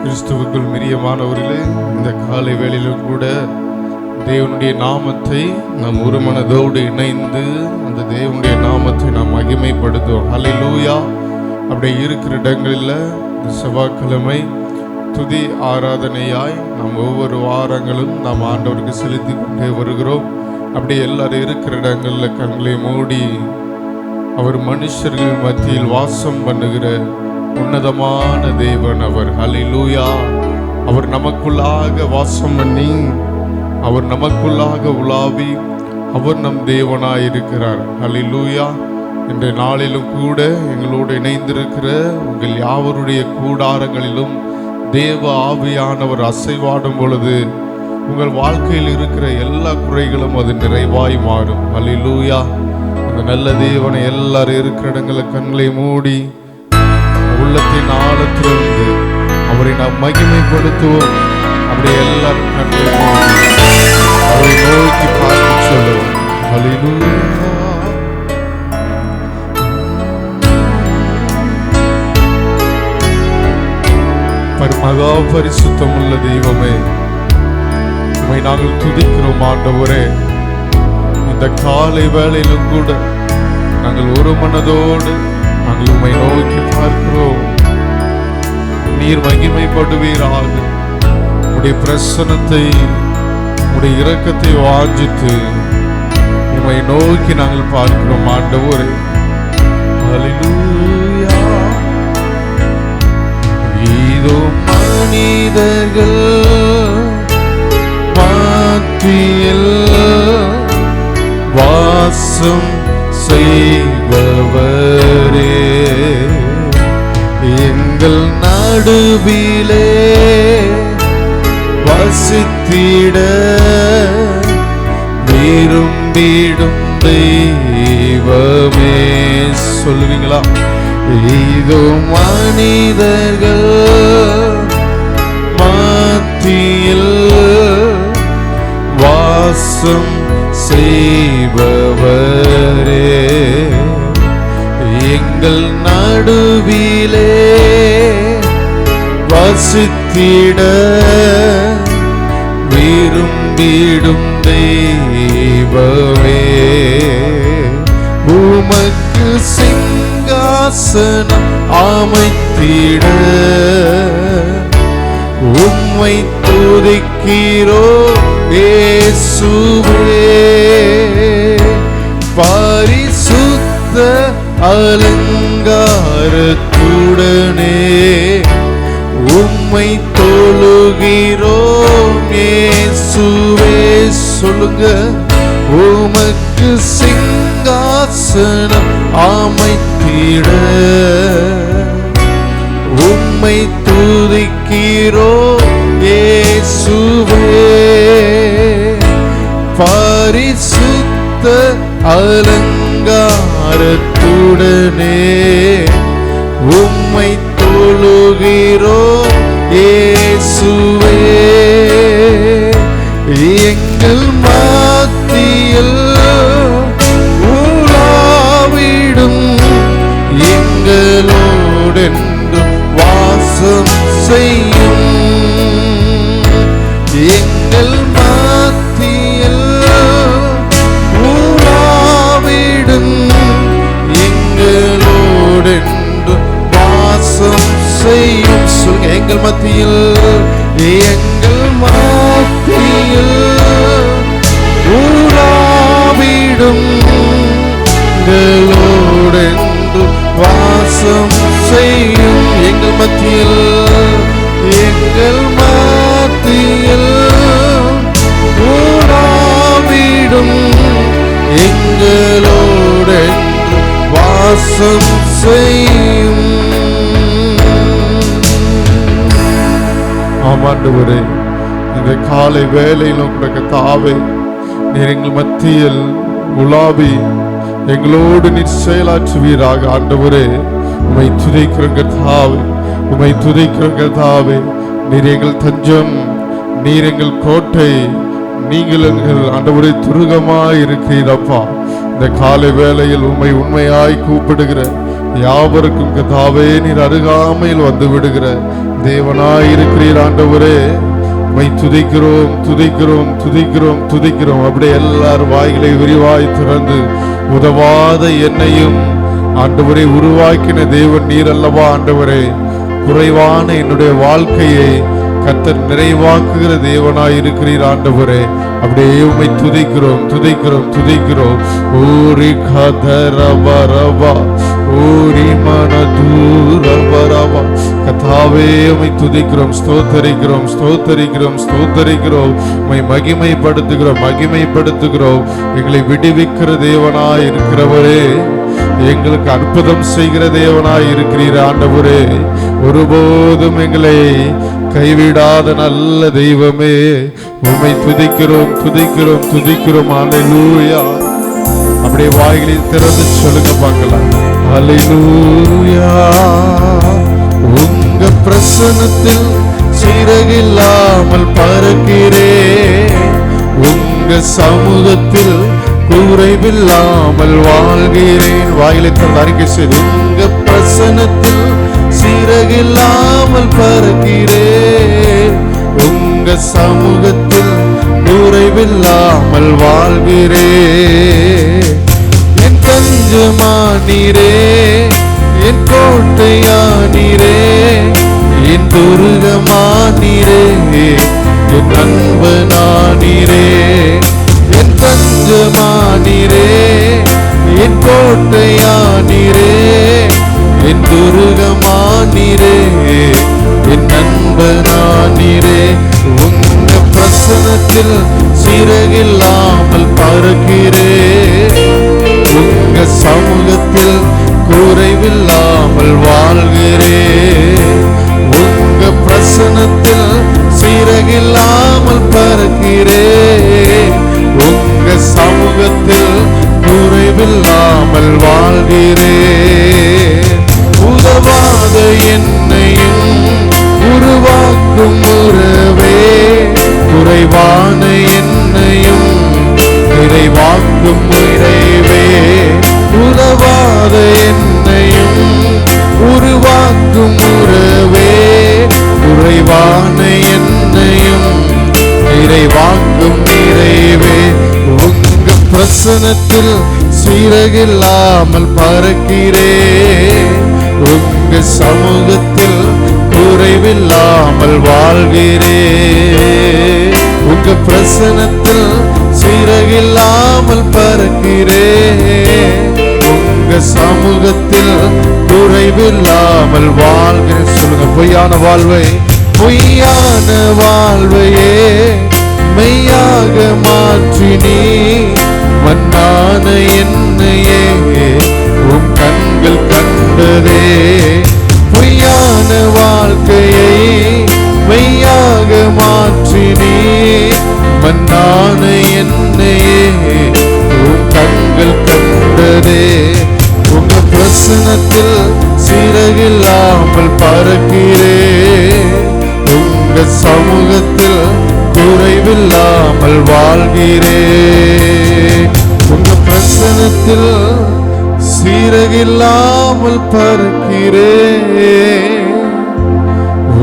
கிறிஸ்துவுக்குள் பிரியமானவர்களே, இந்த காலை வேளையிலும் கூட தேவனுடைய நாமத்தை நாம் ஒரு மனதோடு இணைந்து அந்த தேவனுடைய நாமத்தை நாம் மகிமைப்படுத்துவோம். ஹல்லேலூயா. அப்படி இருக்கிற இடங்களில் இந்த செவ்வாய்க்கிழமை துதி ஆராதனையாய் நாம் ஒவ்வொரு வாரங்களும் நாம் ஆண்டவருக்கு செலுத்தி கொண்டே வருகிறோம். அப்படி எல்லாரும் இருக்கிற இடங்களில் கண்களை மூடி அவர் மனுஷர்கள் மத்தியில் வாசம் பண்ணுகிற உன்னதமான தேவன் அவர். ஹல்லேலூயா. அவர் நமக்குள்ளாக வாசம் பண்ணி அவர் நமக்குள்ளாக உலாவி அவர் நம் தேவனாய் இருக்கிறார். ஹல்லேலூயா. இன்றைய நாளிலும் கூட எங்களோடு இணைந்திருக்கிற உங்கள் யாவருடைய கூடாரங்களிலும் தேவ ஆவியானவர் அசைவாடும் பொழுது உங்கள் வாழ்க்கையில் இருக்கிற எல்லா குறைகளும் அது நிறைவாய் மாறும். ஹல்லேலூயா. அந்த நல்ல தேவனை எல்லாரும் இருக்கிற இடங்களில் கண்களை மூடி உள்ளத்தின் ஆழத்திலிருந்து அவரை நாம் மகிமைப்படுத்துவோம். அப்படி எல்லாரும் கண்களை மூடி அவரை நோக்கி பார்த்து சொல்லுவோம். ஹல்லேலூயா. மகா பரிசுத்தம் உள்ள தெய்வமே, உம்மை நாங்கள் துதிக்கிறோம் ஆண்டவரே. இந்த காலை வேளையிலும் கூட நாங்கள் ஒரு மனதோடு நாங்கள் உம்மை நோக்கி பார்க்கிறோம். நீர் மகிமைப்படுவீராக. உம்முடைய பிரசன்னத்தை உம்முடைய இரக்கத்தை வாஞ்சித்து உம்மை நோக்கி நாங்கள் பார்க்கிறோம் ஆண்டவரே. ஹல்லேலூயா. இதோ மனிதர்கள் மத்தியில் வாசம் செய்பவரே, எங்கள் நடுவிலே வசித்திட விரும்பிடும் தெய்வமே. சொல்லுவீங்களா? இதோ மனிதர்கள் மத்தியில் வாசம் செய்பவரே, எங்கள் நடுவிலே வசித்திட விரும்பிடும் தெய்வமே. உமக்கு சிங்காசனம் அமைத்திட உம்மை துதிக்கிறோம் இயேசுவே. பரிசுத்த அலங்காரத்துடனே உம்மை தொழுகிறோம் இயேசுவே. சொல்லுங்க. உமக்கு சிங்காசனம் அமைத்திட உம்மை துதிக்கிறோம் இயேசுவே. பரிசுத்த அலங்காரத்துடனே உம்மை தொழுகிறோம் இயேசுவே. எங்கள் மத்தியில் உலாவிடும் எங்களோடென்று வாசம் செய்யும். எங்கள் மத்தியில் உலாவிடும் எங்களோடென்று வாசம் செய்யும். சொல்லுங்க. எங்கள் மத்தியில் எங்கள் மத்தியில் உலாவிடும் எங்களோடென்று வாசம் செய்யும். எங்கள் மத்தியில் எங்கள் மத்தியில் உலாவிடும் எங்களோடென்று வாசம் செய்யும். ஆமாண்டவரே, இந்த காலை வேளையிலும் கர்த்தாவே, நீர் எங்கள் மத்தியில் உலாவி எங்களோடு நீர் செயலாற்றுவீராக. ஆண்டவரே, உம்மை துதிக்கிற கர்த்தாவே, உம்மை துதிக்கிற கர்த்தாவே. நீர் எங்கள் தஞ்சம், நீர் எங்கள் கோட்டை, நீங்கள் எங்கள் ஆண்டவரே துருகமாய் இருக்கிறீரப்பா. இந்த காலை வேளையில் உம்மை உண்மையாய் கூப்பிடுகிற யாவருக்கும் கர்த்தாவே நீர் அருகாமையில் வந்து விடுகிற தேவனாயிருக்கிறீர் ஆண்டவரே. உம்மை துதிக்கிறோம் துதிக்கிறோம் துதிக்கிறோம் துதிக்கிறோம். அப்படியே எல்லாரும் வாய்களை விரிவாய் திறந்து, உதவாத என்னையும் ஆண்டவரை உருவாக்கின தேவன் நீர் அல்லவா ஆண்டவரே. குறைவான என்னுடைய வாழ்க்கையை கர்த்தர் நிறைவாக்குகிற தேவனாய் இருக்கிறீர் ஆண்டவரே. அப்படியே உம்மை துதிக்கிறோம் துதிக்கிறோம் துதிக்கிறோம். ஓரி கதரபரபா ஓரி மனதூரபரபா. கர்த்தாவே உம்மை துதிக்கிறோம் ஸ்தோத்தரிக்கிறோம் ஸ்தோத்தரிக்கிறோம் ஸ்தோத்தரிக்கிறோம். உம்மை மகிமைப்படுத்துகிறோம் மகிமைப்படுத்துகிறோம். எங்களை விடுவிக்கிற தேவனாய் இருக்கிறவரே, எங்களுக்கு அற்புதம் செய்கிற தேவனாய் இருக்கிறீர் ஆண்டவரே. ஒருபோதும் எங்களை கைவிடாத நல்ல தெய்வமே, உம்மை துதிக்கிறோம் துதிக்கிறோம் துதிக்கிறோம். அல்லேலூயா. அப்படியே வாய்களில் திறந்து சொல்லுங்க பார்க்கலாம். அல்லேலூயா. உங்க பிரசன்னத்தில் சிறகில்லாமல் பறக்கிறேன். உங்க சமூகத்தில் குறைவில்லாமல் வாழ்கிறேன். வாயிலை திறந்து அறிக்கை செய்து, உங்க பிரசன்னத்தில் சிறகில்லாமல் பறக்கிறேன். உங்க சமூகத்தில் குறைவில்லாமல் வாழ்கிறேன். என் தஞ்சமானீரே, என் கோட்டையானீரே, என் துருகமானீரே, என் நண்பனானீரே. என் தஞ்சமானீரே, என் கோட்டையானீரே, என் துருகமானீரே, என் நண்பனானீரே. உங்க பிரசன்னத்தில் சிறகில்லாமல் பறக்கிறேன். உங்க சமூகத்தில் குறைவில்லாமல் வாழ்கிறேன். உங்க பிரசன்னத்தில் சிறகில்லாமல் பறக்கிறேன். உங்க சமூகத்தில் குறைவில்லாமல் வாழ்கிறேன். உதவாத என்னையும் உருவாக்கும் உறவே, குறைவான என்னையும் நிறைவாக்கும் இறைவே. உதவாத என்னையும் உருவாக்கும் உறவே, குறைவான என்னையும் நிறைவாக்கும் இறைவே. உங்க பிரசன்னத்தில் சிறகில்லாமல் பறக்கிறேன். உங்க சமூகத்தில் குறைவில்லாமல் வாழ்கிறேன். உங்க பிரசன்னத்தில் சிறகில்லாமல் பறக்கிறேன். உங்க சமூகத்தில் குறைவில்லாமல் வாழ்கிறேன். சொல்லுங்க, பொய்யான வாழ்வை பொய்யான வாழ்வையே மெய்யாக மாற்றினீ. மண்ணான என்னையே உன் கண்கள் கண்டதே. பொய்யான வாழ்க்கையை மெய்யாக மாற்றினீ. மண்ணான என்னையே உன் கண்கள் கண்டதே. உங்க பிரசன்னத்தில் சிறகில்லாமல் பறக்கிறேன். உங்க சமூகத்தில் குறைவில்லாமல் வாழ்கிறேன். உங்க பிரசன்னத்தில் சிறகில்லாமல் பறக்கிறேன்.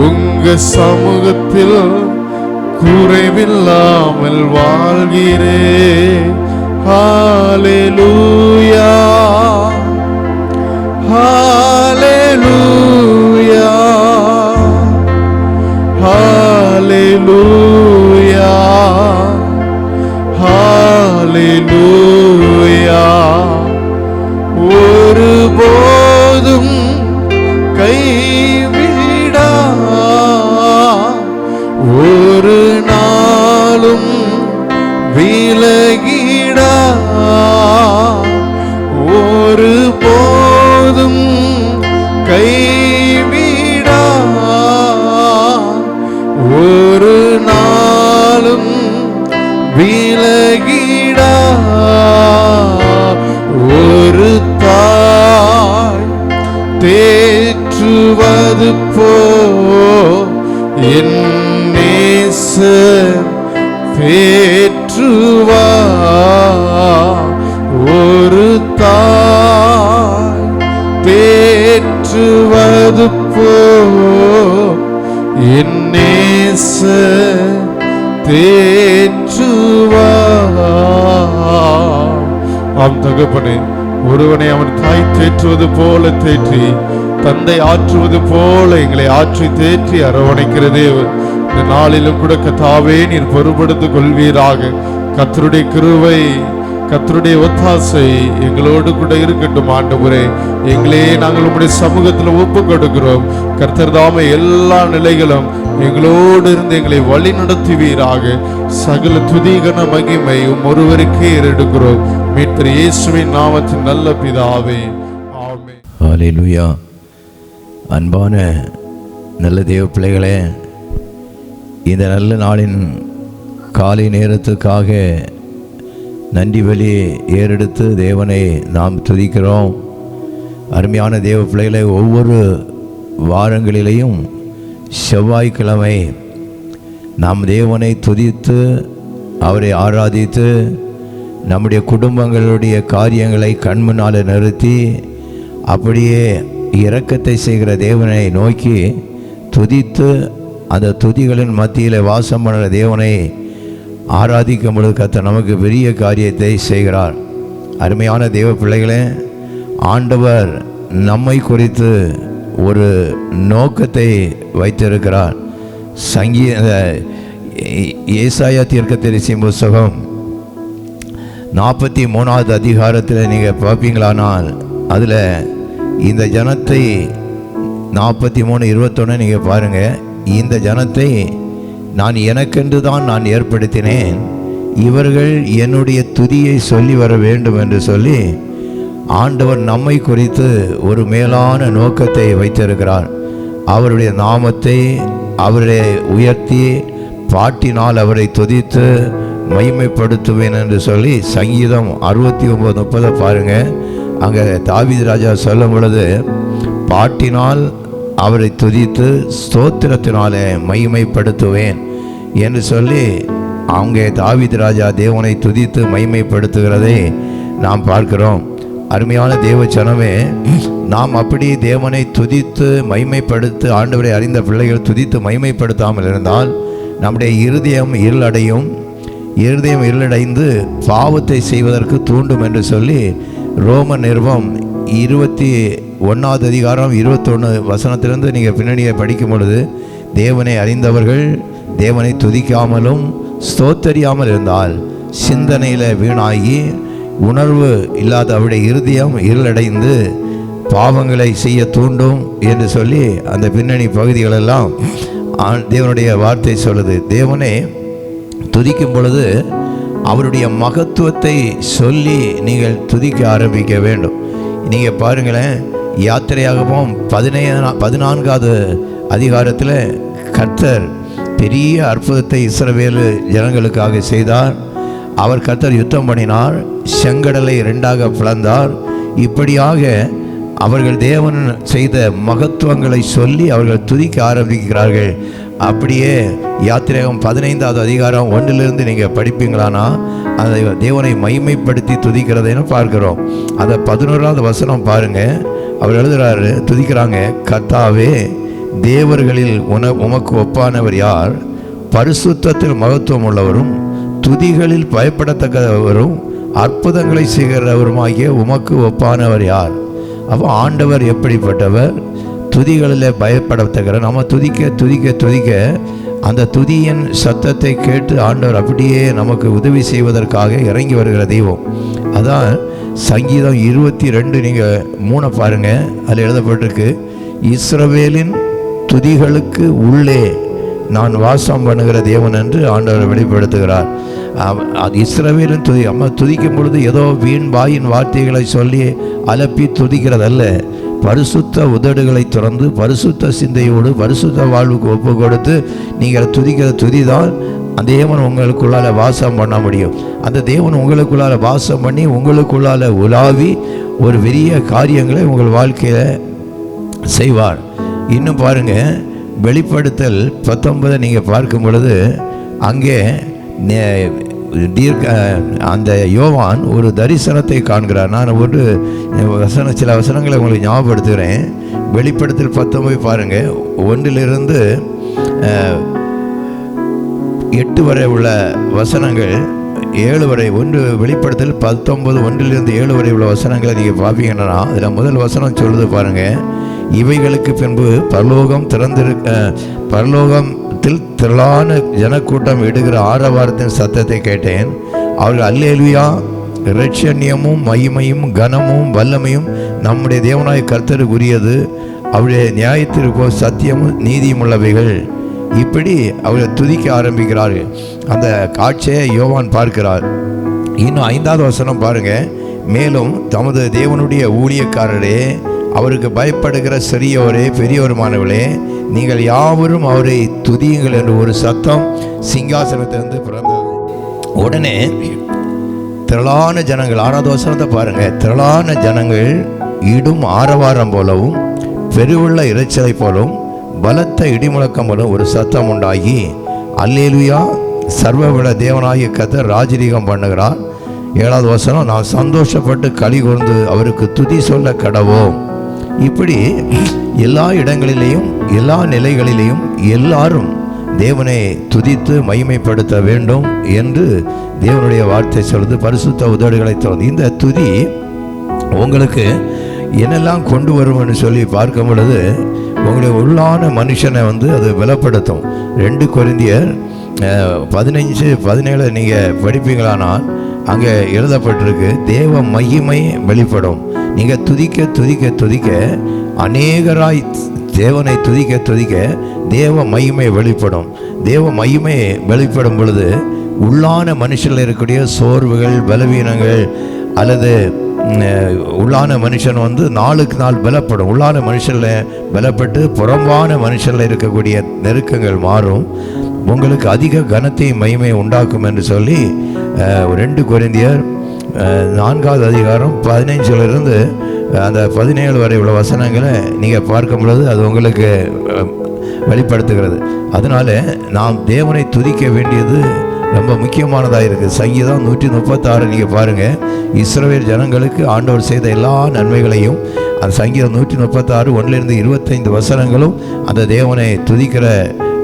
உங்க சமூகத்தில் குறைவில்லாமல் வாழ்கிறேன். ஹல்லேலூயா ஹல்லேலூயா ஹல்லேலூயா ஹல்லேலூயா. ஒருபோதும் கைவிடா, ஒரு நாளும் விலகிடா. ஒருபோதும் கைவிடா, ஒரு நாளும் விலகிடா. ஒரு தாய் தேற்றுவது போ என் நேசர் தேற்றுவா. ஒரு தாய் தேற்றுவது போ என் நேச தேற்றுவார். ஆம் தகப்பனே, ஒருவனை அவன் தாய் தேற்றுவது போல தேற்றி, தந்தை ஆற்றுவது போல எங்களை ஆற்றி தேற்றி அரவணைக்கிற தேவன். இந்த நாளிலும் கூட கர்த்தாவே நீர் பொறுப்படுத்திக் கொள்வீராக. கர்த்தருடைய கிருபை, கர்த்தருடைய ஒத்தாசை எங்களோடு கூட இருக்கட்டும் ஆண்டவரே. எங்களே நாங்கள் உம்முடைய சமூகத்தில் ஒப்பு கொடுக்கிறோம். கர்த்தர் தாமே எல்லா நிலைகளும் எங்களோடு இருந்து எங்களை வழி நடத்துவீராக. சகல துதிகன மகிமை ஒருவருக்கே ஏறெடுக்கிறோம். மீட்பர் இயேசுவின் நாமத்தின் நல்ல பிதாவே, ஆமென். ஹல்லேலூயா. அன்பான நல்ல தேவ பிள்ளைகளே, இந்த நல்ல நாளின் காலை நேரத்துக்காக நன்றி பலி ஏறெடுத்து தேவனை நாம் துதிக்கிறோம். அருமையான தேவ பிள்ளைகளை, ஒவ்வொரு வாரங்களிலேயும் செவ்வாய்க்கிழமை நாம் தேவனை துதித்து அவரை ஆராதித்து நம்முடைய குடும்பங்களுடைய காரியங்களை கண்முன்னால் நிறுத்தி அப்படியே இரக்கத்தை செய்கிற தேவனை நோக்கி துதித்து அந்த துதிகளின் மத்தியில் வாசம் பண்ணுற தேவனை ஆராதிக்கும் பொழுது கர்த்தர் நமக்கு பெரிய காரியத்தை செய்கிறார். அருமையான தேவ பிள்ளைகளே, ஆண்டவர் நம்மை குறித்து ஒரு நோக்கத்தை வைத்திருக்கிறார். ஏசாயா தீர்க்கதரிசியின் புத்தகம் 43வது அதிகாரத்தில் நீங்கள் பார்ப்பீங்களானால் அதில் இந்த ஜனத்தை 43:21 நீங்கள் பாருங்கள். இந்த ஜனத்தை நான் எனக்கென்று தான் நான் ஏற்படுத்தினேன், இவர்கள் என்னுடைய துதியை சொல்லி வர வேண்டும் என்று சொல்லி ஆண்டவர் நம்மை குறித்து ஒரு மேலான நோக்கத்தை வைத்திருக்கிறார். அவருடைய நாமத்தை அவரை உயர்த்தி பாட்டினால் அவரை துதித்து மகிமைப்படுத்துவேன் என்று சொல்லி சங்கீதம் 69:30 பாருங்கள். அங்கே தாவீது ராஜா சொல்லும் பொழுது, பாட்டினால் அவரை துதித்து ஸ்தோத்திரத்தினாலே மகிமைப்படுத்துவேன் என்று சொல்லி அவங்க தாவீது ராஜா தேவனை துதித்து மகிமைப்படுத்துகிறதை நாம் பார்க்கிறோம். அருமையான தேவ ஜனமே, நாம் அப்படி தேவனை துதித்து மகிமைப்படுத்த ஆண்டவரை அறிந்த பிள்ளைகள் துதித்து மகிமைப்படுத்தாமல் இருந்தால் நம்முடைய இருதயம் இருளடையும். இருதயம் இருளடைந்து பாவத்தை செய்வதற்கு தூண்டும் என்று சொல்லி ரோம நிருபம் 21வது அதிகாரம் 21 நீங்கள் பின்னணியை படிக்கும் பொழுது, தேவனை அறிந்தவர்கள் தேவனை துதிக்காமலும் ஸ்தோத்தரியாமல் இருந்தால் சிந்தனையில் வீணாகி உணர்வு இல்லாத அவருடைய இருதயம் இருளடைந்து பாவங்களை செய்ய தூண்டும் என்று சொல்லி அந்த பின்னணி பகுதிகளெல்லாம் தேவனுடைய வார்த்தை சொல்லுது. தேவனை துதிக்கும் பொழுது அவருடைய மகத்துவத்தை சொல்லி நீங்கள் துதிக்க ஆரம்பிக்க வேண்டும். நீங்கள் பாருங்களேன், யாத்திரையாகவும் 14வது அதிகாரத்தில் கர்த்தர் பெரிய அற்புதத்தை இஸ்ரவேல் ஜனங்களுக்காக செய்தார். அவர் கர்த்தர் யுத்தம் பண்ணினார், செங்கடலை 2ஆக பிளந்தார். இப்படியாக அவர்கள் தேவன் செய்த மகத்துவங்களை சொல்லி அவர்கள் துதிக்க ஆரம்பிக்கிறார்கள். அப்படியே யாத்திரையாகவும் 15வது அதிகாரம் 1 நீங்கள் படிப்பீங்களானா அதை தேவனை மகிமைப்படுத்தி துதிக்கிறதைன்னு பார்க்கிறோம். அதை 11வது வசனம் பாருங்கள். அவர் எழுதுகிறாரு, துதிக்கிறாங்க, கர்த்தாவே தேவர்களில் உமக்கு ஒப்பானவர் யார்? பரிசுத்தத்தில் மகத்துவம் உள்ளவரும் துதிகளில் பயப்படத்தக்கவரும் அற்புதங்களை செய்கிறவருமாகிய உமக்கு ஒப்பானவர் யார்? அப்போ ஆண்டவர் எப்படிப்பட்டவர்? துதிகளில் பயப்படத்தக்கிற நம்ம துதிக்க துதிக்க துதிக்க அந்த துதியின் சத்தத்தை கேட்டு ஆண்டவர் அப்படியே நமக்கு உதவி செய்வதற்காக இறங்கி வருகிற தெய்வம். அதான் சங்கீதம் 22 நீங்கள் 3 பாருங்கள். அதில் எழுதப்பட்டிருக்கு, இஸ்ரவேலின் துதிகளுக்கு உள்ளே நான் வாசம் பண்ணுகிற தேவன் என்று ஆண்டவர் வெளிப்படுத்துகிறார். இஸ்ரவேலின் துதி அம்மா துதிக்கும் பொழுது ஏதோ வீண் வாயின் வார்த்தைகளை சொல்லி அலப்பி துதிக்கிறதல்ல. பரிசுத்த உதடுகளை திறந்து பரிசுத்த சிந்தையோடு பரிசுத்த வாழ்வுக்கு ஒப்பு கொடுத்து நீங்கள் துதிக்கிற துதி தான் அந்த தேவன் உங்களுக்குள்ளால் வாசம் பண்ண முடியும். அந்த தேவன் உங்களுக்குள்ளால் வாசம் பண்ணி உங்களுக்குள்ளால் உலாவி ஒரு பெரிய காரியங்களை உங்கள் வாழ்க்கையில் செய்வார். இன்னும் பாருங்கள், வெளிப்படுத்தல் 19 நீங்கள் பார்க்கும் பொழுது அங்கே அந்த யோவான் ஒரு தரிசனத்தை காண்கிறார். நான் ஒரு சில வசனங்களை உங்களுக்கு ஞாபகப்படுத்துகிறேன். வெளிப்படுத்தல் 19 பாருங்கள், 1 8 வரை உள்ள வசனங்கள், 7 வரை, ஒன்று வெளிப்படுத்தல் 19 1 7 வரை உள்ள வசனங்களை நீங்கள் பார்ப்பீங்கன்னா அதில் முதல் வசனம் சொல்லுது பாருங்கள், இவைகளுக்கு பின்பு பரலோகத்தில் திரளான ஜனக்கூட்டம் இடுகிற ஆரவாரத்தின் சத்தத்தை கேட்டேன். அவர்கள் அல்லேலூயா, இரட்சண்யமும் மகிமையும் கனமும் வல்லமையும் நம்முடைய தேவனாய கர்த்தருக்கு உரியது, அவருடைய நியாயத்திற்கோ சத்தியமும் நீதியும் உள்ளவைகள், இப்படி அவரை துதிக்க ஆரம்பிக்கிறார்கள். அந்த காட்சியை யோவான் பார்க்கிறார். இன்னும் 5வது வசனம் பாருங்க, மேலும் தமது தேவனுடைய ஊழியக்காரரே, அவருக்கு பயப்படுகிற சிறியோரே பெரியோருமானவர்களே, நீங்கள் யாவரும் அவரை துதியுங்கள் என்று ஒரு சத்தம் சிங்காசனத்திலிருந்து பிறந்தது. உடனே திரளான ஜனங்கள், 6வது வசனத்தை பாருங்க, திரளான ஜனங்கள் இடும் ஆரவாரம் போலவும் பெருவுள்ள இரைச்சலை போலவும் பலத்த இடிமுழக்கம் போல ஒரு சத்தம் உண்டாகி, அல்லேலூயா, சர்வவிட தேவனாகிய கர்த்தர் ராஜரீகம் பண்ணுகிறார். 7வது வசனம், நான் சந்தோஷப்பட்டு களி கூர்ந்து அவருக்கு துதி சொல்ல கடவோம். இப்படி எல்லா இடங்களிலேயும் எல்லா நிலைகளிலேயும் எல்லாரும் தேவனை துதித்து மகிமைப்படுத்த வேண்டும் என்று தேவனுடைய வார்த்தை சொல்லுது. பரிசுத்த உதடுகளை திறந்து இந்த துதி உங்களுக்கு என்னெல்லாம் கொண்டு வரும்னு சொல்லி பார்க்கும் பொழுது உங்களுடைய உள்ளான மனுஷனை அது பலப்படுத்தும். 2 கொரிந்தியர் 15-17 நீங்கள் படிப்பீங்களானால் அங்கே எழுதப்பட்டிருக்கு, தேவ மகிமை வெளிப்படும். நீங்கள் துதிக்க துதிக்க துதிக்க அநேகராய் தேவனை துதிக்க துதிக்க தேவ மகிமை வெளிப்படும். தேவ மகிமை வெளிப்படும் பொழுது உள்ளான மனுஷனில் இருக்கக்கூடிய சோர்வுகள், பலவீனங்கள் அல்லது உள்ளான மனுஷன் நாளுக்கு நாள் பலப்படும். உள்ளான மனுஷனில் பலப்பட்டு புறம்பான மனுஷனில் இருக்கக்கூடிய நெருக்கங்கள் மாறும். உங்களுக்கு அதிக கனத்தை மகிமை உண்டாக்கும் என்று சொல்லி 2 கொரிந்தியர் 4வது அதிகாரம் 15 அந்த 17 வரை உள்ள வசனங்களை நீங்கள் பார்க்கும் பொழுது அது உங்களுக்கு வெளிப்படுத்துகிறது. அதனால நாம் தேவனை துதிக்க வேண்டியது ரொம்ப முக்கியமானதாக இருக்குது. சங்கீதம் 136 நீங்கள் பாருங்கள், இஸ்ரவேல் ஜனங்களுக்கு ஆண்டவர் செய்த எல்லா நன்மைகளையும் அந்த சங்கீதம் 136 1 25 வசனங்களும் அந்த தேவனை துதிக்கிற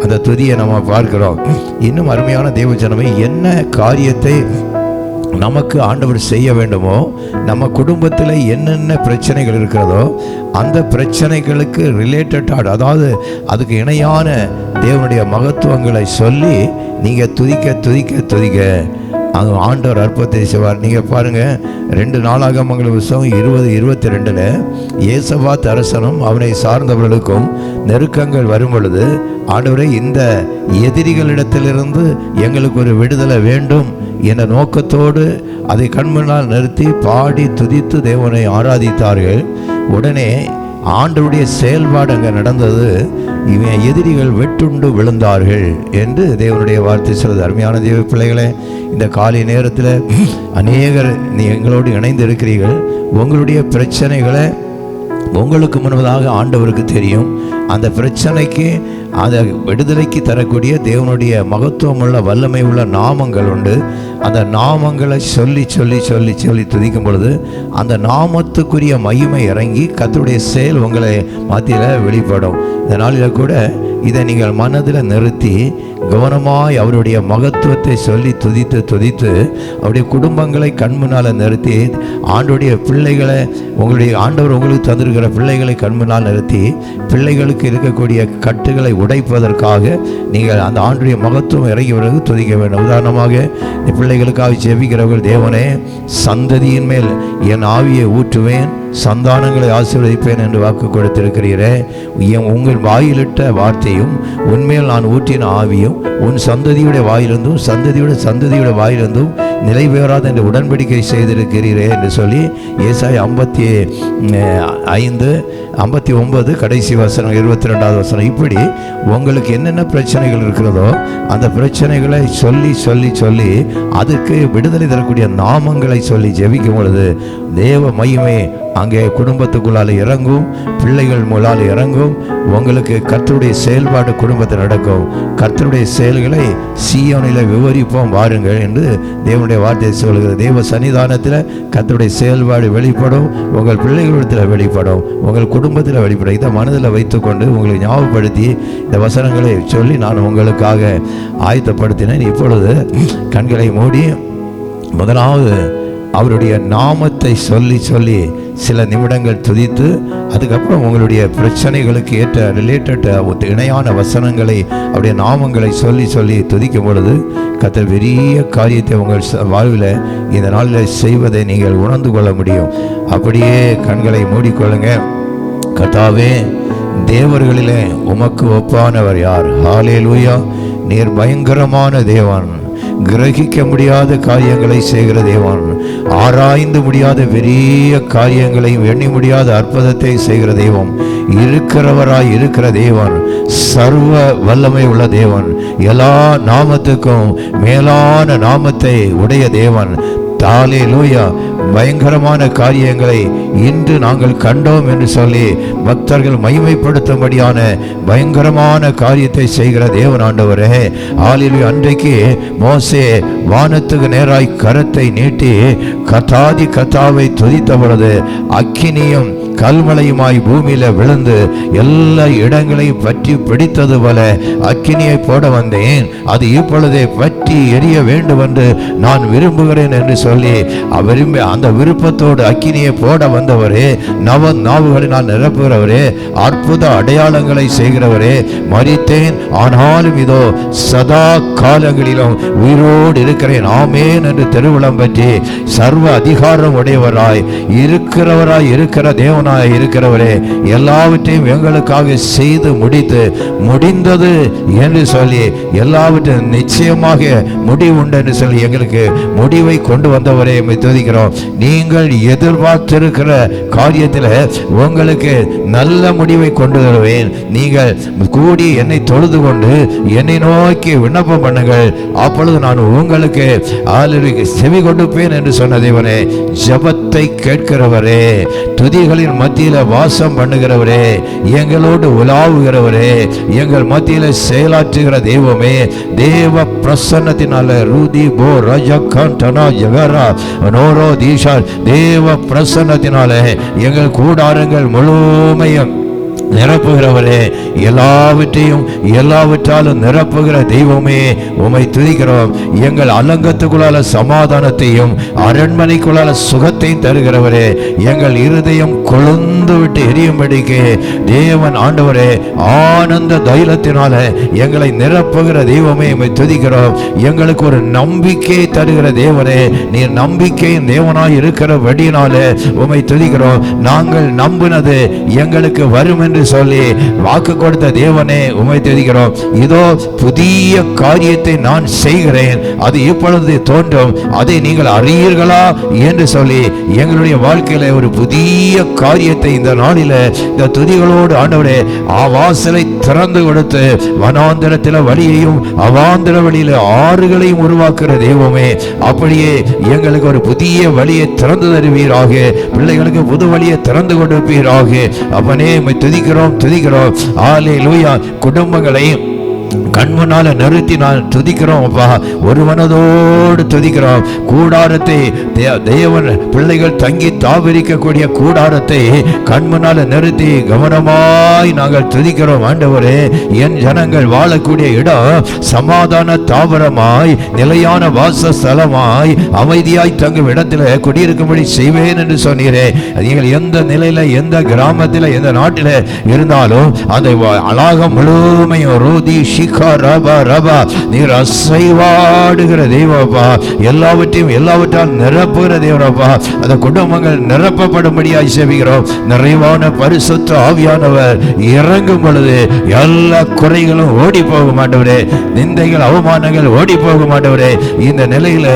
அந்த துதியை நம்ம பார்க்கிறோம். இன்னும் அருமையான தேவ ஜனமே, என்ன காரியத்தை நமக்கு ஆண்டவர் செய்ய வேண்டுமோ, நம்ம குடும்பத்தில் என்னென்ன பிரச்சனைகள் இருக்கிறதோ அந்த பிரச்சனைகளுக்கு ரிலேட்டடாக, அதாவது அதுக்கு இணையான தேவனுடைய மகத்துவங்களை சொல்லி நீங்கள் துதிக்க துதிக்க துதிக்க அது ஆண்டவர் அற்புதத்தை செய்வார். நீங்கள் பாருங்கள், 2 நாளாகமங்கள் புத்தகம் 20:22 ஏசபாத் அரசனும் அவனை சார்ந்தவர்களுக்கும் நெருக்கங்கள் வரும் பொழுது, ஆண்டவரே, இந்த எதிரிகளிடத்திலிருந்து எங்களுக்கு ஒரு விடுதலை வேண்டும் என்ற நோக்கத்தோடு அதை கண்முன்னால் நிறுத்தி பாடி துதித்து தேவனை ஆராதித்தார்கள். உடனே ஆண்டவருடைய செயல்பாடு அங்கே நடந்தது. இவன் எதிரிகள் வெட்டுண்டு விழுந்தார்கள் என்று தேவனுடைய வார்த்தை சொல்வது. அருமையான தேவ பிள்ளைகளே, இந்த காலை நேரத்தில் அநேகர் எங்களோடு இணைந்து இருக்கிறீர்கள். உங்களுடைய பிரச்சனைகளை உங்களுக்கு முன்பதாக ஆண்டவருக்கு தெரியும். அந்த பிரச்சனைக்கு அந்த விடுதலைக்கு தரக்கூடிய தேவனுடைய மகத்துவமுள்ள வல்லமை உள்ள நாமங்கள் உண்டு. அந்த நாமங்களை சொல்லி சொல்லி சொல்லி சொல்லி துதிக்கும் பொழுது அந்த நாமத்துக்குரிய மகிமை இறங்கி கர்த்தருடைய செயல் உங்களை மத்தியில் வெளிப்படும். இந்த நாளில் கூட இதை நீங்கள் மனதில் நிறுத்தி கவனமாய் அவருடைய மகத்துவத்தை சொல்லி துதித்து துதித்து அவருடைய குடும்பங்களை கண்முன்னால் நிறுத்தி ஆண்டோடைய பிள்ளைகளை, உங்களுடைய ஆண்டவர் உங்களுக்கு தந்திருக்கிற பிள்ளைகளை கண்முன்னால் நிறுத்தி பிள்ளைகளுக்கு இருக்கக்கூடிய கட்டுகளை உடைப்பதற்காக நீங்கள் அந்த ஆண்டுடைய மகத்துவம் இறங்கி பிறகு துதிக்க வேண்டும். உதாரணமாக இந்த பிள்ளைகளுக்காக ஜெபிக்கிறவர்கள், தேவனே, சந்ததியின் மேல் என் ஆவியை ஊற்றுவேன், சந்தானங்களை ஆசீர்வதிப்பேன் என்று வாக்கு கொடுத்திருக்கிறீரே. உங்கள் வாயிலிட்ட வார்த்தையும் உன்மேல் நான் ஊற்றின ஆவியும் உன் சந்ததியுடைய வாயிலிருந்தும் சந்ததியுடைய வாயிலிருந்தும் நிறைவேறாத என்று உடன்படிக்கை செய்திருக்கிறீரே என்று சொல்லி ஏசாயா 55:59 கடைசி வசனம் 22வது வசனம். இப்படி உங்களுக்கு என்னென்ன பிரச்சனைகள் இருக்கிறதோ அந்த பிரச்சனைகளை சொல்லி சொல்லி சொல்லி அதுக்கு விடுதலை தரக்கூடிய நாமங்களை சொல்லி ஜெபிக்கும் பொழுது தேவ மகிமை அங்கே குடும்பத்துக்குள்ளால் இறங்கும், பிள்ளைகள் மூலால் இறங்கும். உங்களுக்கு கர்த்தருடைய செயல்பாடு குடும்பத்தில் நடக்கும். கர்த்தருடைய செயல்களை சீயோனில் விவரிப்போம் வாருங்கள் என்று தேவனுடைய வார்த்தை சொல்கிறது. தேவ சன்னிதானத்தில் கர்த்தருடைய செயல்பாடு வெளிப்படும், உங்கள் பிள்ளைகளிடத்தில் வெளிப்படும், உங்கள் குடும்பத்தில் வெளிப்படும். இதை மனதில் வைத்துக்கொண்டு உங்களுக்கு ஞாபகப்படுத்தி இந்த வசனங்களை சொல்லி நான் உங்களுக்காக ஆயத்தப்படுத்தினேன். இப்பொழுது கண்களை மூடி முதலாவது அவருடைய நாமத்தை சொல்லி சொல்லி சில நிமிடங்கள் துதித்து, அதுக்கப்புறம் உங்களுடைய பிரச்சனைகளுக்கு ஏற்ற ரிலேட்டட் இணையான வசனங்களை அவருடைய நாமங்களை சொல்லி சொல்லி துதிக்கும் பொழுது கர்த்தர் பெரிய காரியத்தை உங்கள் வாழ்வில் இந்த நாளில் செய்வதை நீங்கள் உணர்ந்து கொள்ள முடியும். அப்படியே கண்களை மூடிக்கொள்ளுங்க. கர்த்தாவே, தேவர்களிலே உமக்கு ஒப்பானவர் யார்? ஹல்லேலூயா. நீர் பயங்கரமான தேவன், கிரகிக்க முடியாத காரியங்களை செய்கிற தேவன், ஆராய்ந்து முடியாத பெரிய காரியங்களையும் எண்ணி முடியாத அற்புதத்தை செய்கிற தெய்வம், இருக்கிறவராய் இருக்கிற தேவன், சர்வ வல்லமை உள்ள தேவன், எல்லா நாமத்துக்கும் மேலான நாமத்தை உடைய தேவன். ஹல்லேலூயா. பயங்கரமான காரியங்களை இன்று நாங்கள் கண்டோம் என்று சொல்லி பக்தர்கள் மகிமைப்படுத்தும்படியான பயங்கரமான காரியத்தை செய்கிற தேவன் ஆண்டவரே. ஹல்லேலூயா. அன்றைக்கு மோசே வானத்துக்கு நேராய் கரத்தை நீட்டி கத்தாதி கத்தாவை துதித்த பொழுது அக்கினியும் கல்மலையுமாய் பூமியில விழுந்து எல்லா இடங்களையும் பற்றி பிடித்தது போல அக்கினியை போட வந்தேன், அது இப்பொழுதே பற்றி எரிய வேண்டும் என்று நான் விரும்புகிறேன் என்று சொல்லி அந்த விருப்பத்தோடு அக்கினியை போட வந்தவரே, நவ நாவுகளை நான் நிரப்புகிறவரே, அற்புத அடையாளங்களை செய்கிறவரே, மரித்தேன் ஆனாலும் இதோ சதா காலங்களிலும் உயிரோடு இருக்கிறேன், ஆமேன் என்று திருவிழம் பற்றி சர்வ அதிகாரம் உடையவராய் இருக்கிறவராய் இருக்கிற தேவனாய் இருக்கிறவரே, எல்லாவற்றையும் எங்களுக்காக செய்து முடிந்தது என்று சொல்லி எல்லாவற்றையும் நிச்சயமாக முடிவு உண்டு என்று சொல்லி எங்களுக்கு முடிவை கொண்டு வந்தவரே துதிக்கிறோம். நீங்கள் எதிர்பார்த்திருக்கிற காரியத்தில் உங்களுக்கு நல்ல முடிவை கொண்டு வருவேன். நீங்கள் கூடி என்னை தொழுது கொண்டு என்னை நோக்கி விண்ணப்பம் பண்ணுங்கள், அப்பொழுது நான் உங்களுக்கு செவி கொடுப்பேன் என்று சொன்ன தேவனே, ஜெபத்தை கேட்கிறவரே, துதிகளின் மத்தியில வாசம் பண்ணுகிறவரே, எங்களோடு உலாவுகிறவரே, எங்கள் மத்தியில செயலாற்றுகிற தெய்வமே, தேவ பிரசன்னத்தினால ரூதி போ ரஜகண்டனா ஜகரா நோரோ தீஷா, தேவ பிரசன்னத்தினால எங்கள் கூடாரங்கள் முழுமையும் நிரப்புகிறவரே, எல்லாவற்றையும் எல்லாவற்றாலும் நிரப்புகிற தெய்வமே உம்மை துதிக்கிறோம். எங்கள் அலங்கத்துக்குள்ளால சமாதானத்தையும் அரண்மனைக்குள்ளால சுகத்தையும் தருகிறவரே, எங்கள் இருதயம் கொழுந்து விட்டு எரியும்படிக்கு தேவன் ஆண்டவரே ஆனந்த தைலத்தினால எங்களை நிரப்புகிற தெய்வமே உம்மை துதிக்கிறோம். எங்களுக்கு ஒரு நம்பிக்கை தருகிற தேவனே, நீர் நம்பிக்கையின் தேவனாய் இருக்கிறபடியினால உம்மை துதிக்கிறோம். நாங்கள் நம்பினது எங்களுக்கு வரும் என்று சொல்லி வாக்கு கொடுத்த தேவனே உம்மை துதிக்கிறோம். இதோ புதிய காரியத்தை நான் செய்கிறேன், அது இப்பொழுது தோன்றும், அதை நீங்கள் அறியீர்களா என்று சொல்லி எங்களுடைய வாழ்க்கையில ஒரு புதிய காரியத்தை இந்த நாளில இந்த துதிகளோடு ஆண்டவரே வாசலை திறந்து கொடுத்து வனாந்திரத்தில் வழியையும் அவாந்திர வழியில ஆறுகளையும் உருவாக்குற தெய்வமே, அப்படியே எங்களுக்கு ஒரு புதிய வழியை திறந்து தருவீராக, பிள்ளைகளுக்கு புது வழியை திறந்து கொடுப்பீராக. அவனே துதிக்கிறோம் துதிக்கிறோம். ஹல்லேலூயா. குடும்பங்களை கண்முன்னால நிறுத்தி நான் துதிக்கிறோம் அப்பா, ஒரு மனதோடு துதிக்கிறோம். கூடாரத்தை தேவன் பிள்ளைகள் தங்கி தாவரிக்கக்கூடிய கூடாரத்தை கண்முன்னால நிறுத்தி கவனமாய் நாங்கள் துதிக்கிறோம். ஆண்டவரே, என் ஜனங்கள் வாழக்கூடிய இடம் சமாதான தாவரமாய் நிலையான வாசஸ்தலமாய் அமைதியாய் தங்கும் இடத்துல குடியிருக்கும்படி செய்வேன் என்று சொன்னீரே. நீங்கள் எந்த நிலையில எந்த கிராமத்தில் எந்த நாட்டில் இருந்தாலும் அந்த அழகம் முழுமையும் ரோதி நீர் அசைவாடுகிற தெய்வப்பா, எல்லாவற்றையும் எல்லாவற்றால் நிரப்புகிற தேவனப்பா. அந்த குடும்பங்கள் நிரப்பப்படும்படியாய் செபிக்கிறோம். நிறைவான பரிசுத்த ஆவியானவர் இறங்கும் பொழுது எல்லா குறைகளும் ஓடி போக மாட்டவரே, நிந்தைகள் அவமானங்கள் ஓடி போக மாட்டவரே. இந்த நிலையில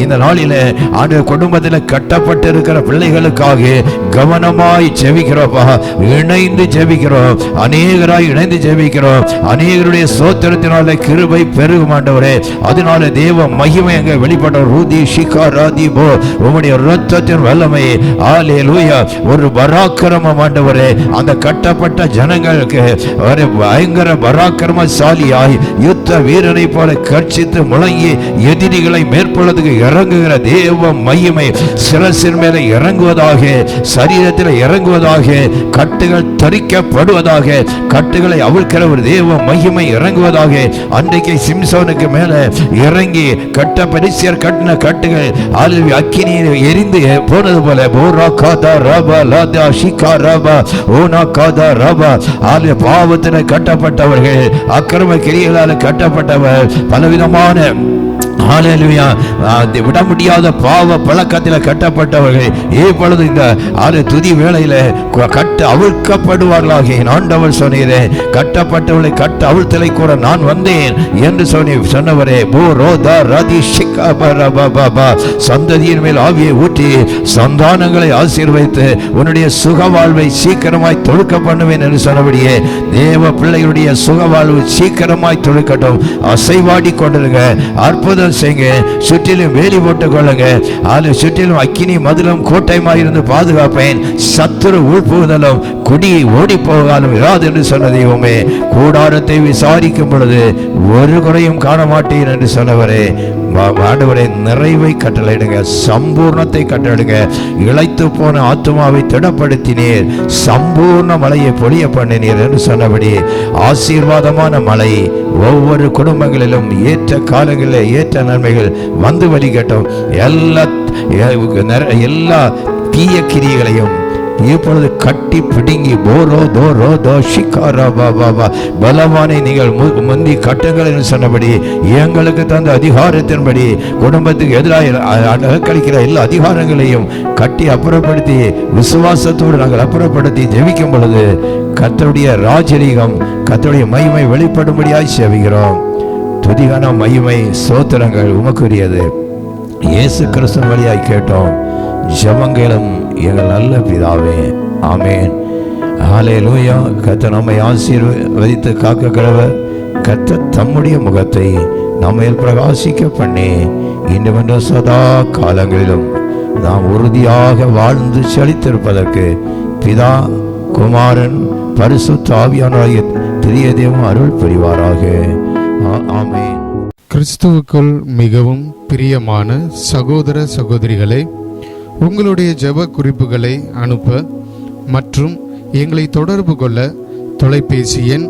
இந்த நாளில ஆண்டு குடும்பத்தில் கட்டப்பட்டு இருக்கிற பிள்ளைகளுக்காக கவனமாய் செபிக்கிறோப்பா, இணைந்து செபிக்கிறோம், அநேகராய் இணைந்து செபிக்கிறோம். அநேகருடைய ஸ்தோத்திரத்தினால கிருபை பெருகும் ஆண்டவரே. அதனால தேவ மகிமை அங்கே வெளிப்பட்ட ரூதி ஷிகா ராதி போ உம்முடைய இரத்தத்தின் வல்லமை ஹல்லேலூயா ஒரு பராக்கிரமம் ஆண்டவரே. அந்த கட்டப்பட்ட ஜனங்களுக்கு ஒரு பயங்கர பராக்கிரமசாலியாய் யுத்த வீரனை போல கர்ச்சித்து முழங்கி எதிரிகளை மேற்கொள்வதற்கு இறங்குகிற தேவ மகிமை சிரசின் மேலே இறங்குவதாக, சரீரத்தில் இறங்குவதாக, கட்டுகள் தரிக்கப்படுவதாக, கட்டுகளை அவிழ்க்கிற ஒரு தேவ மகிமை இறங்குவதாக. அன்றைக்கு சிம்சோனுக்கு மேலே இறங்கி கட்ட பெலிஸ்தியர் கட்டின கட்டுகள் அக்கினியில் எரிந்து போனது போல போரா காதா ரபா லாதா ஷிகா ரபா ஓனா காதா ரபா பாவத்தின கட்டப்பட்டவர்கள், அக்கிரம கிரியைகளால் கட்டப்பட்டவர், பலவிதமான ஹல்லேலூயா விட முடியாத பாவ பழக்கத்தில் கட்டப்பட்டவர்கள் இப்பொழுது இந்த துதி வேளையில கட்ட அவிழ்க்கப்படுவார்களாக. ஆண்டவர் சொன்னீரே, கட்டப்பட்டவர்களை கட்ட அவிழ்த்தலை கூட நான் வந்தேன் என்று சொன்னவரே. போ ரோதா ரதி ஷிகா பரபா சந்ததியின் மேல் ஆவியை ஊற்றி சந்தானங்களை ஆசீர்வதித்து உன்னுடைய சுக வாழ்வை சீக்கிரமாய் தொழுக்க பண்ணுவேன் என்று சொன்னபடியே தேவ பிள்ளைகளுடைய சுக வாழ்வு சீக்கிரமாய் தொழுக்கட்டும். அசைவாடி கொண்டிருங்க, அற்புதம் செய்யுங்க, சுற்றிலும் வேலி போட்டுக் கொள்ளுங்க. சுற்றிலும் அக்கினி மதிலும் கோட்டையுமாய் இருந்து பாதுகாப்பேன், சத்துரு உள்புகுதலும் குடி ஓடி போகாலும் இராது என்று சொன்ன தெய்வமே. கூடாரத்தை விசாரிக்கும் பொழுது ஒரு குறையும் காண மாட்டேன் என்று சொன்னவரே. ஆண்டவரே, நிறைவை கட்டளையிடுங்க, சம்பூர்ணத்தை கட்டளையிடுங்க. இளைத்து போன ஆத்துமாவை திடப்படுத்தினீர், சம்பூர்ண மழையை பொழிய பண்ணினீர் என்று சொன்னபடி ஆசீர்வாதமான மழை ஒவ்வொரு குடும்பங்களிலும் ஏற்ற காலங்களில் ஏற்ற நன்மைகள் வந்து வழிகட்டும். எல்லா தீய கிரியைகளையும் இப்பொழுது கட்டி பிடுங்கி போரோ தோரோ தோ ஷிகாரா பாபா பலவானை நீங்கள் முந்தி கட்டுங்கள் என்று சொன்னபடி எங்களுக்கு தந்த அதிகாரத்தின்படி குடும்பத்துக்கு எதிராக கழிக்கிற எல்லா அதிகாரங்களையும் கட்டி அப்புறப்படுத்தி விசுவாசத்தோடு நாங்கள் அப்புறப்படுத்தி ஜெபிக்கும் பொழுது கர்த்தருடைய ராஜரீகம், கர்த்தருடைய மகிமை வெளிப்படும்படியாய் சேவிக்கிறோம். துதிகான மகிமை சோத்திரங்கள் உமக்குரியது. இயேசு கிறிஸ்து வழியாய் கேட்டோம் ஜெபங்களும் எங்கள் நல்ல பிதாவே, ஆமேன். ஹல்லேலூயா. கர்த்தர் நம்மை ஆசீர்வதித்து காக்க கடவர். கர்த்தர் தம்முடைய முகத்தை நம்மையில் பிரகாசிக்க பண்ணி இன்று சதா காலங்களிலும் நாம் உறுதியாக வாழ்ந்து செழித்திருப்பதற்கு பிதா, குமாரன், பரிசுத்த ஆவியானவராகிய திரிய தேவன் அருள் புரிவாராக. ஆமென். கிறிஸ்துவுக்குள் மிகவும் பிரியமான சகோதர சகோதரிகளே, உங்களுடைய ஜெப குறிப்புகளை அனுப்ப மற்றும் எங்களை தொடர்பு கொள்ள தொலைபேசி எண்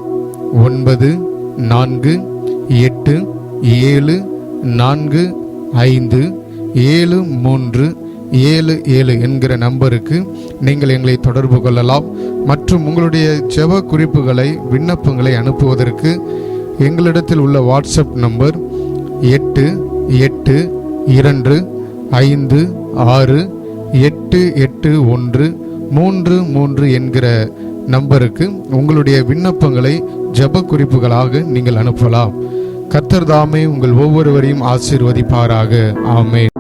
9484457377 என்கிற நம்பருக்கு நீங்கள் எங்களை தொடர்பு கொள்ளலாம். மற்றும் உங்களுடைய ஜெப குறிப்புகளை, விண்ணப்பங்களை அனுப்புவதற்கு எங்களிடத்தில் உள்ள வாட்ஸ்அப் நம்பர் 8826881333 என்கிற நம்பருக்கு உங்களுடைய விண்ணப்பங்களை ஜெப குறிப்புகளாக நீங்கள் அனுப்பலாம். கர்த்தர் தாமே உங்கள் ஒவ்வொருவரையும் ஆசீர்வதிப்பாராக. ஆமென்.